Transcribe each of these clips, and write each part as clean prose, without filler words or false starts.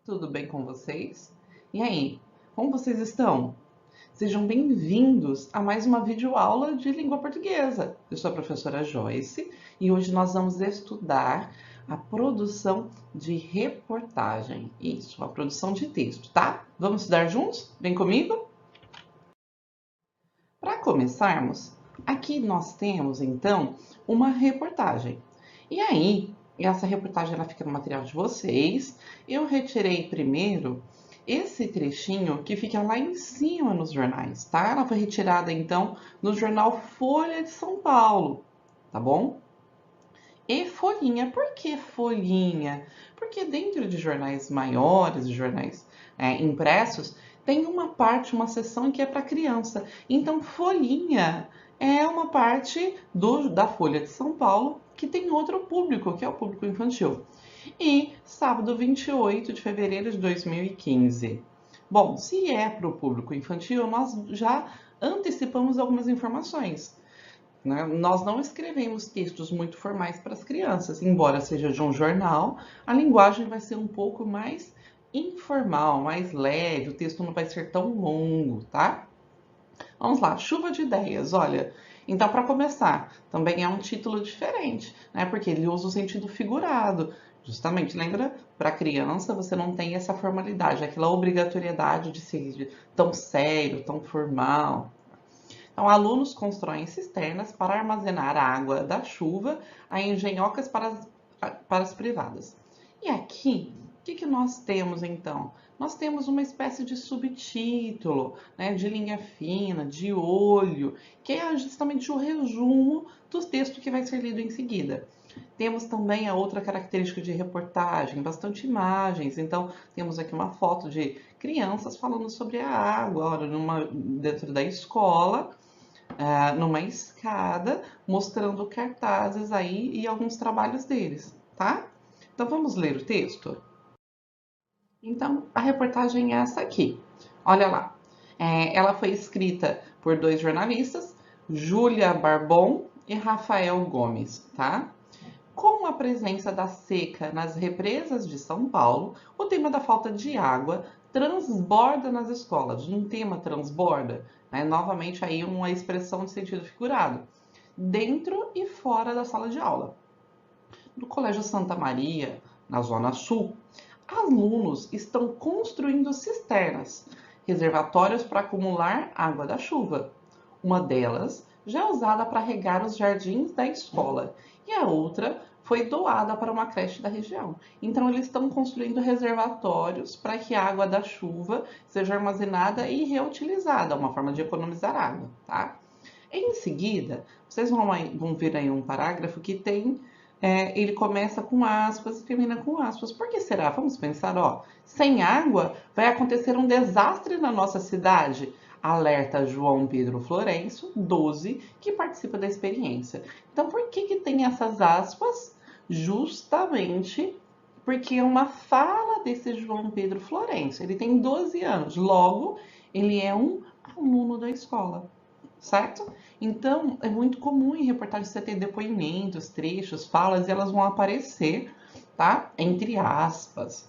Tudo bem com vocês? E aí, como vocês estão? Sejam bem-vindos a mais uma videoaula de língua portuguesa. Eu sou a professora Joyce e hoje nós vamos estudar a produção de reportagem. Isso, a produção de texto, tá? Vamos estudar juntos? Vem comigo? Para começarmos, aqui nós temos então uma reportagem. E aí, essa reportagem ela fica no material de vocês. Eu retirei primeiro esse trechinho que fica lá em cima nos jornais, tá? Ela foi retirada então no jornal Folha de São Paulo, tá bom? E folhinha, por que folhinha? Porque dentro de jornais maiores, jornais impressos, tem uma parte, uma seção que é para criança. Então, folhinha é uma parte da Folha de São Paulo que tem outro público, que é o público infantil. E sábado 28 de fevereiro de 2015. Bom, se é para o público infantil, nós já antecipamos algumas informações, né? Nós não escrevemos textos muito formais para as crianças, embora seja de um jornal, a linguagem vai ser um pouco mais informal, mais leve, o texto não vai ser tão longo, tá? Vamos lá, chuva de ideias, olha. Então, para começar, também é um título diferente, né? Porque ele usa o sentido figurado. Justamente, lembra? Para criança, você não tem essa formalidade, aquela obrigatoriedade de ser tão sério, tão formal. Então, alunos constroem cisternas para armazenar a água da chuva a engenhocas para as privadas. E aqui, o que nós temos então? Nós temos uma espécie de subtítulo, né, de linha fina, de olho, que é justamente o resumo do texto que vai ser lido em seguida. Temos também a outra característica de reportagem, bastante imagens. Então, temos aqui uma foto de crianças falando sobre a água, dentro da escola, numa escada, mostrando cartazes aí e alguns trabalhos deles, tá? Então vamos ler o texto? Então, a reportagem é essa aqui. Olha lá. Ela foi escrita por dois jornalistas, Júlia Barbon e Rafael Gomes, tá? Com a presença da seca nas represas de São Paulo, o tema da falta de água transborda nas escolas. Um tema transborda, né? Novamente aí uma expressão de sentido figurado, dentro e fora da sala de aula. No Colégio Santa Maria, na Zona Sul, alunos estão construindo cisternas, reservatórios para acumular água da chuva. Uma delas já é usada para regar os jardins da escola e a outra foi doada para uma creche da região. Então, eles estão construindo reservatórios para que a água da chuva seja armazenada e reutilizada, uma forma de economizar água, tá? Em seguida, vocês vão ver aí um parágrafo que tem ele começa com aspas e termina com aspas. Por que será? Vamos pensar, ó. Sem água vai acontecer um desastre na nossa cidade. Alerta João Pedro Florencio, 12, que participa da experiência. Então, por que tem essas aspas? Justamente porque é uma fala desse João Pedro Florencio. Ele tem 12 anos, logo, ele é um aluno da escola, certo? Então, é muito comum em reportagens você ter depoimentos, trechos, falas, e elas vão aparecer, tá? Entre aspas.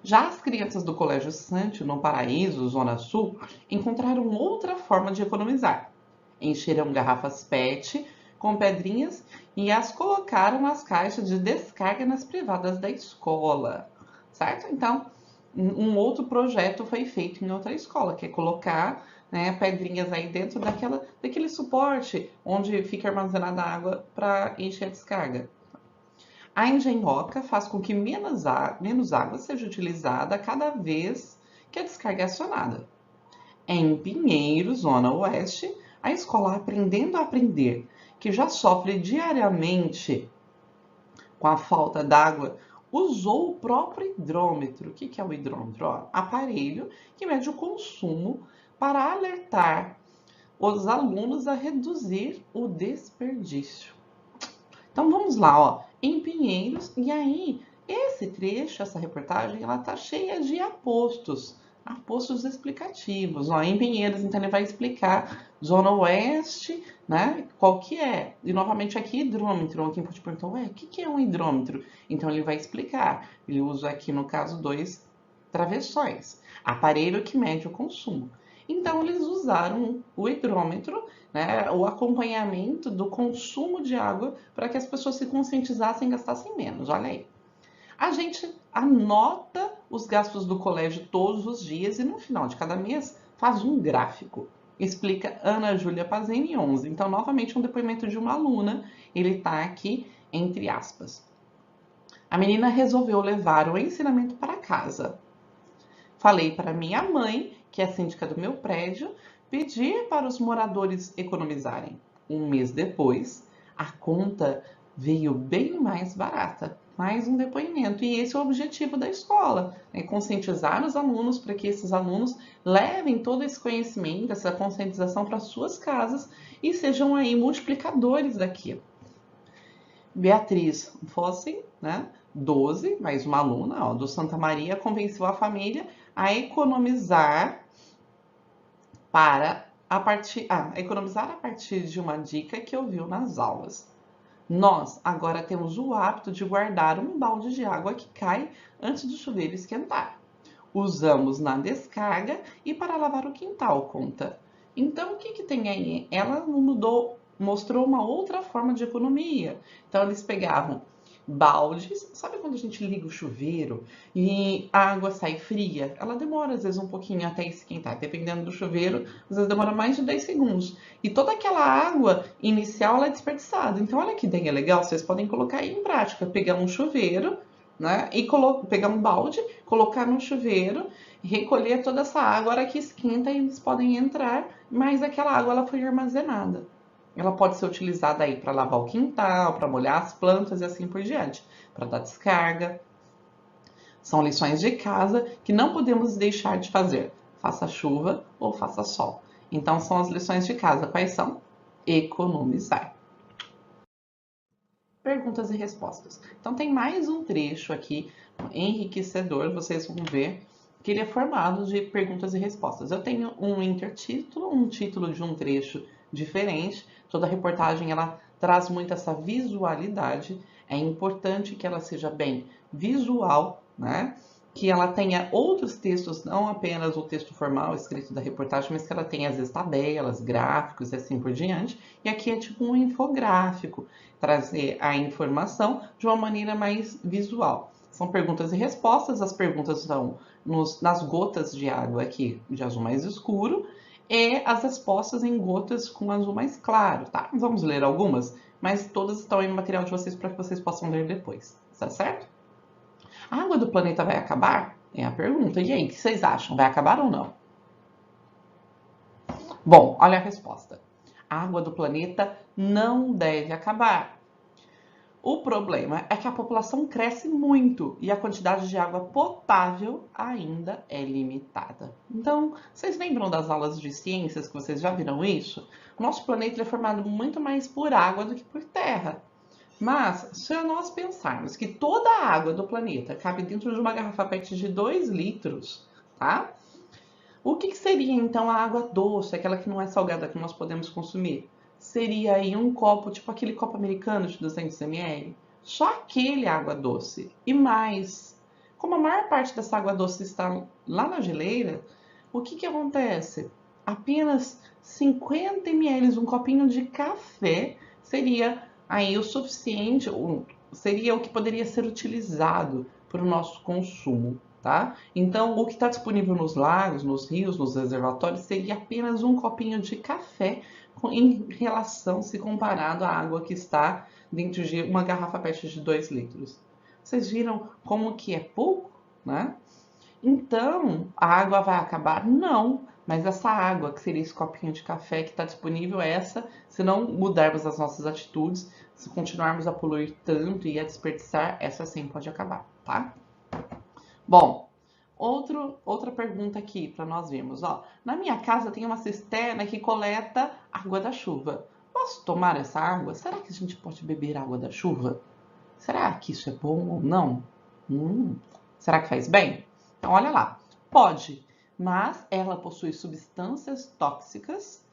Já as crianças do Colégio Sante, no Paraíso, Zona Sul, encontraram outra forma de economizar. Encheram garrafas PET com pedrinhas e as colocaram nas caixas de descarga nas privadas da escola, certo? Então, um outro projeto foi feito em outra escola, que é colocar, né, pedrinhas aí dentro daquele suporte onde fica armazenada a água para encher a descarga. A engenhoca faz com que menos água seja utilizada cada vez que a descarga é acionada. Em Pinheiro, Zona Oeste, a escola Aprendendo a Aprender, que já sofre diariamente com a falta d'água, usou o próprio hidrômetro. O que é o hidrômetro? Ó, aparelho que mede o consumo para alertar os alunos a reduzir o desperdício. Então vamos lá, ó, em Pinheiros, e aí esse trecho, essa reportagem, ela tá cheia de apostos, a postos explicativos. Ó, em Pinheiros, então ele vai explicar Zona Oeste, né? Qual que é? E novamente aqui, hidrômetro. Alguém pode perguntar, ué, o que é um hidrômetro? Então ele vai explicar. Ele usa aqui, no caso, dois travessões. Aparelho que mede o consumo. Então eles usaram o hidrômetro, né, o acompanhamento do consumo de água para que as pessoas se conscientizassem e gastassem menos. Olha aí. A gente anota os gastos do colégio todos os dias e no final de cada mês faz um gráfico. Explica Ana Júlia Pazini 11. Então, novamente, um depoimento de uma aluna. Ele está aqui entre aspas. A menina resolveu levar o ensinamento para casa. Falei para minha mãe, que é síndica do meu prédio, pedir para os moradores economizarem. Um mês depois, a conta veio bem mais barata. Mais um depoimento. E esse é o objetivo da escola, né? Conscientizar os alunos para que esses alunos levem todo esse conhecimento, essa conscientização para suas casas e sejam aí multiplicadores daquilo. Beatriz Fossen, né? 12, mais uma aluna, ó, do Santa Maria, convenceu a família a economizar economizar a partir de uma dica que ouviu nas aulas. Nós agora temos o hábito de guardar um balde de água que cai antes do chuveiro esquentar. Usamos na descarga e para lavar o quintal, conta. Então, o que tem aí? Ela mostrou uma outra forma de economia. Então, eles pegavam baldes, sabe quando a gente liga o chuveiro e a água sai fria? Ela demora às vezes um pouquinho até esquentar, dependendo do chuveiro, às vezes demora mais de 10 segundos. E toda aquela água inicial ela é desperdiçada. Então olha que ideia legal, vocês podem colocar aí em prática, pegar um chuveiro, né, e pegar um balde, colocar no chuveiro, recolher toda essa água, a hora que esquenta eles podem entrar, mas aquela água ela foi armazenada. Ela pode ser utilizada aí para lavar o quintal, para molhar as plantas e assim por diante, para dar descarga. São lições de casa que não podemos deixar de fazer, faça chuva ou faça sol. Então são as lições de casa. Quais são? Economizar. Perguntas e respostas. Então tem mais um trecho aqui enriquecedor, vocês vão ver que ele é formado de perguntas e respostas. Eu tenho um intertítulo, um título de um trecho diferente. Toda reportagem ela traz muito essa visualidade. É importante que ela seja bem visual, né? Que ela tenha outros textos, não apenas o texto formal escrito da reportagem, mas que ela tenha às vezes tabelas, gráficos e assim por diante. E aqui é tipo um infográfico, trazer a informação de uma maneira mais visual. São perguntas e respostas, as perguntas estão nas gotas de água aqui de azul mais escuro e as respostas em gotas com azul mais claro, tá? Vamos ler algumas, mas todas estão aí no material de vocês para que vocês possam ler depois, tá certo? A água do planeta vai acabar? É a pergunta. E aí, o que vocês acham? Vai acabar ou não? Bom, olha a resposta. A água do planeta não deve acabar. O problema é que a população cresce muito e a quantidade de água potável ainda é limitada. Então, vocês lembram das aulas de ciências que vocês já viram isso? O nosso planeta é formado muito mais por água do que por terra. Mas, se nós pensarmos que toda a água do planeta cabe dentro de uma garrafa PET de 2 litros, tá? O que seria então a água doce, aquela que não é salgada, que nós podemos consumir? Seria aí um copo, tipo aquele copo americano de 200 ml. Só aquele água doce. E mais, como a maior parte dessa água doce está lá na geleira, o que acontece? Apenas 50 ml, um copinho de café, seria aí o suficiente, seria o que poderia ser utilizado para o nosso consumo. Tá? Então, o que está disponível nos lagos, nos rios, nos reservatórios, seria apenas um copinho de café em relação, se comparado à água que está dentro de uma garrafa PET de 2 litros. Vocês viram como que é pouco, né? Então, a água vai acabar? Não, mas essa água, que seria esse copinho de café que está disponível, se não mudarmos as nossas atitudes, se continuarmos a poluir tanto e a desperdiçar, essa sim pode acabar, tá? Bom, outra pergunta aqui para nós vermos. Ó, na minha casa tem uma cisterna que coleta água da chuva. Posso tomar essa água? Será que a gente pode beber água da chuva? Será que isso é bom ou não? Será que faz bem? Então, olha lá. Pode, mas ela possui substâncias tóxicas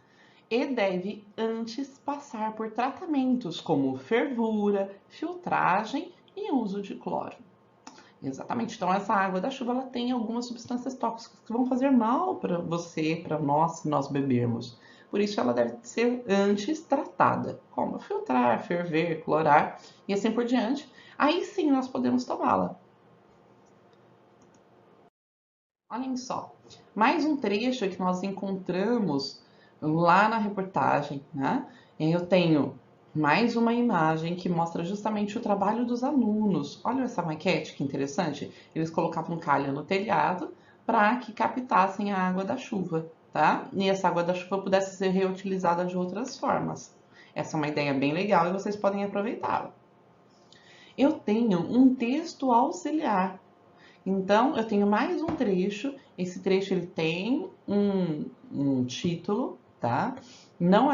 e deve antes passar por tratamentos como fervura, filtragem e uso de cloro. Exatamente. Então, essa água da chuva ela tem algumas substâncias tóxicas que vão fazer mal para você, para nós, se nós bebermos. Por isso, ela deve ser antes tratada, como filtrar, ferver, clorar e assim por diante. Aí sim nós podemos tomá-la. Olhem só, mais um trecho que nós encontramos lá na reportagem, né? Eu tenho mais uma imagem que mostra justamente o trabalho dos alunos. Olha essa maquete que interessante. Eles colocavam calha no telhado para que captassem a água da chuva, tá? E essa água da chuva pudesse ser reutilizada de outras formas. Essa é uma ideia bem legal e vocês podem aproveitá-la. Eu tenho um texto auxiliar. Então, eu tenho mais um trecho. Esse trecho ele tem um título, tá? Não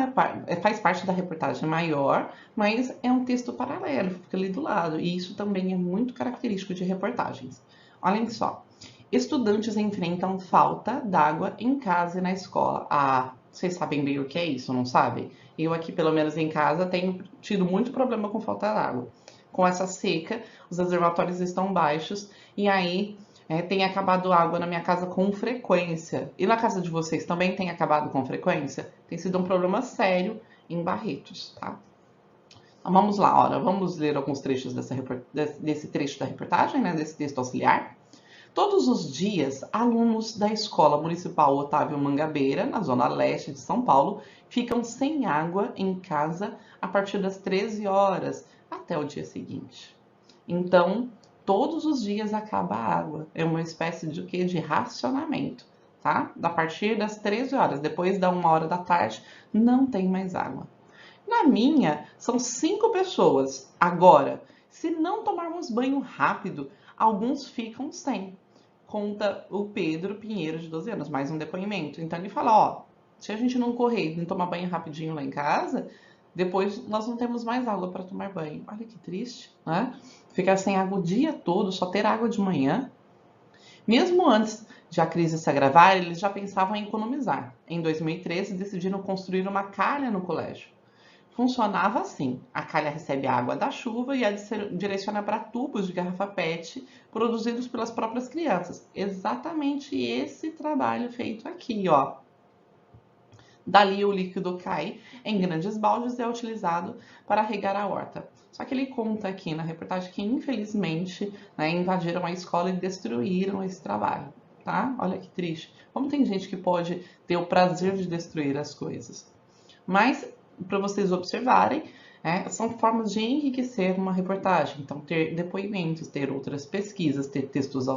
faz parte da reportagem maior, mas é um texto paralelo, fica ali do lado. E isso também é muito característico de reportagens. Olhem só. Estudantes enfrentam falta d'água em casa e na escola. Ah, vocês sabem bem o que é isso, não sabem? Eu aqui, pelo menos em casa, tenho tido muito problema com falta d'água. Com essa seca, os reservatórios estão baixos e aí tem acabado água na minha casa com frequência. E na casa de vocês também tem acabado com frequência? Tem sido um problema sério em Barretos, tá? Então vamos lá, ora, vamos ler alguns trechos desse trecho da reportagem, né, desse texto auxiliar. Todos os dias, alunos da Escola Municipal Otávio Mangabeira, na zona leste de São Paulo, ficam sem água em casa a partir das 13 horas até o dia seguinte. Então, todos os dias acaba a água. É uma espécie de quê? De racionamento, tá? A partir das 13 horas, depois da 1 hora da tarde, não tem mais água. Na minha, são 5 pessoas. Agora, se não tomarmos banho rápido, alguns ficam sem. Conta o Pedro Pinheiro, de 12 anos, mais um depoimento. Então ele fala, ó, se a gente não correr e não tomar banho rapidinho lá em casa, depois nós não temos mais água para tomar banho. Olha que triste, né? Ficar sem água o dia todo, só ter água de manhã. Mesmo antes de a crise se agravar, eles já pensavam em economizar. Em 2013, decidiram construir uma calha no colégio. Funcionava assim: a calha recebe a água da chuva e a direciona para tubos de garrafa PET produzidos pelas próprias crianças. Exatamente esse trabalho feito aqui, ó. Dali o líquido cai em grandes baldes e é utilizado para regar a horta. Só que ele conta aqui na reportagem que, infelizmente, invadiram a escola e destruíram esse trabalho, tá? Olha que triste. Como tem gente que pode ter o prazer de destruir as coisas. Mas, para vocês observarem, são formas de enriquecer uma reportagem. Então, ter depoimentos, ter outras pesquisas, ter textos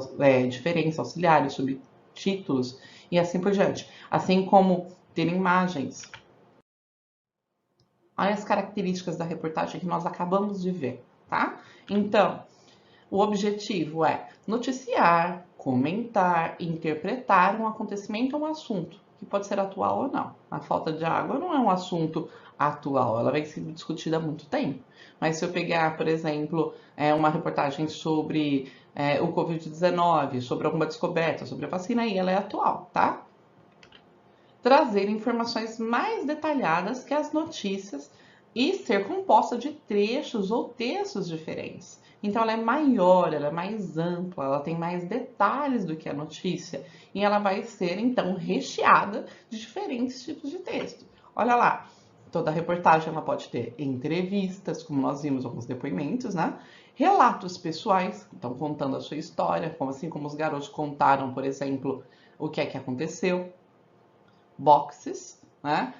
diferentes, auxiliares, subtítulos e assim por diante. Assim como ter imagens. Olha as características da reportagem que nós acabamos de ver, tá? Então, o objetivo é noticiar, comentar, interpretar um acontecimento ou um assunto, que pode ser atual ou não. A falta de água não é um assunto atual, ela vem sendo discutida há muito tempo. Mas se eu pegar, por exemplo, uma reportagem sobre o Covid-19, sobre alguma descoberta, sobre a vacina, aí ela é atual, tá? Trazer informações mais detalhadas que as notícias e ser composta de trechos ou textos diferentes. Então ela é maior, ela é mais ampla, ela tem mais detalhes do que a notícia e ela vai ser então recheada de diferentes tipos de texto. Olha lá, toda reportagem ela pode ter entrevistas, como nós vimos alguns depoimentos, né? Relatos pessoais, então contando a sua história, assim como os garotos contaram, por exemplo, o que é que aconteceu. Boxes, né?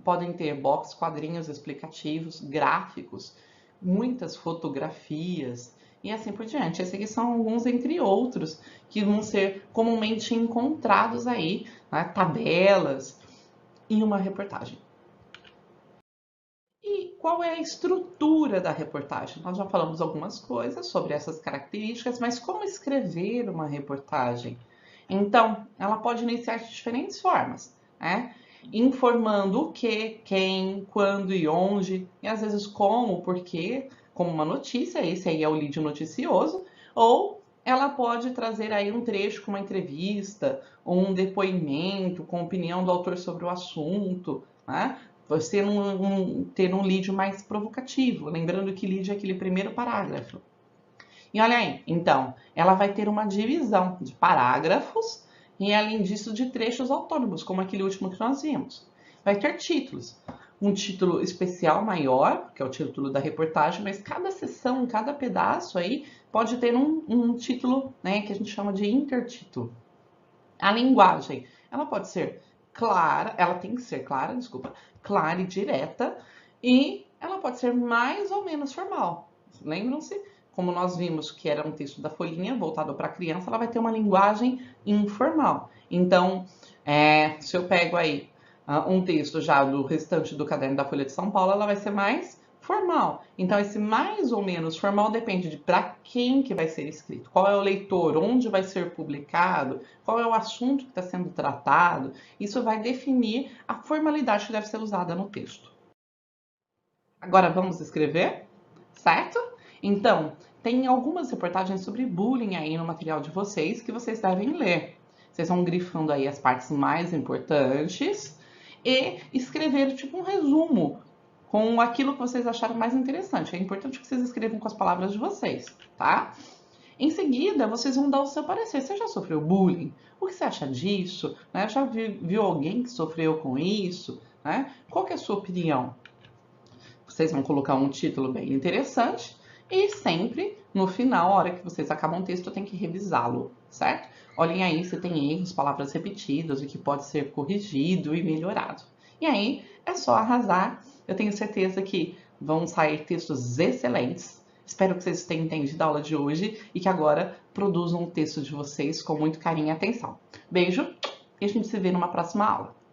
Podem ter boxes, quadrinhos explicativos, gráficos, muitas fotografias e assim por diante. Esses aqui são alguns entre outros que vão ser comumente encontrados aí, né? Tabelas em uma reportagem. E qual é a estrutura da reportagem? Nós já falamos algumas coisas sobre essas características, mas como escrever uma reportagem? Então, ela pode iniciar de diferentes formas. Informando o que, quem, quando e onde, e às vezes como, porquê, como uma notícia, esse aí é o lead noticioso, ou ela pode trazer aí um trecho com uma entrevista ou um depoimento com opinião do autor sobre o assunto, né? Você ter um lead mais provocativo, lembrando que lead é aquele primeiro parágrafo. E olha aí, então, ela vai ter uma divisão de parágrafos e, além disso, de trechos autônomos, como aquele último que nós vimos. Vai ter títulos. Um título especial maior, que é o título da reportagem, mas cada seção, cada pedaço aí pode ter um título, né, que a gente chama de intertítulo. A linguagem, ela pode ser clara, ela tem que ser clara, desculpa, clara e direta, e ela pode ser mais ou menos formal. Lembram-se? Como nós vimos que era um texto da folhinha voltado para a criança, ela vai ter uma linguagem informal. Então, se eu pego aí um texto já do restante do caderno da Folha de São Paulo, ela vai ser mais formal. Então, esse mais ou menos formal depende de para quem que vai ser escrito, qual é o leitor, onde vai ser publicado, qual é o assunto que está sendo tratado. Isso vai definir a formalidade que deve ser usada no texto. Agora vamos escrever, certo? Então, tem algumas reportagens sobre bullying aí no material de vocês que vocês devem ler. Vocês vão grifando aí as partes mais importantes e escrever tipo um resumo com aquilo que vocês acharam mais interessante. É importante que vocês escrevam com as palavras de vocês, tá? Em seguida, vocês vão dar o seu parecer. Você já sofreu bullying? O que você acha disso? Né? Já viu alguém que sofreu com isso? Né? Qual que é a sua opinião? Vocês vão colocar um título bem interessante e sempre, no final, a hora que vocês acabam o texto, tem que revisá-lo, certo? Olhem aí se tem erros, palavras repetidas, o que pode ser corrigido e melhorado. E aí, é só arrasar. Eu tenho certeza que vão sair textos excelentes. Espero que vocês tenham entendido a aula de hoje e que agora produzam o texto de vocês com muito carinho e atenção. Beijo e a gente se vê numa próxima aula.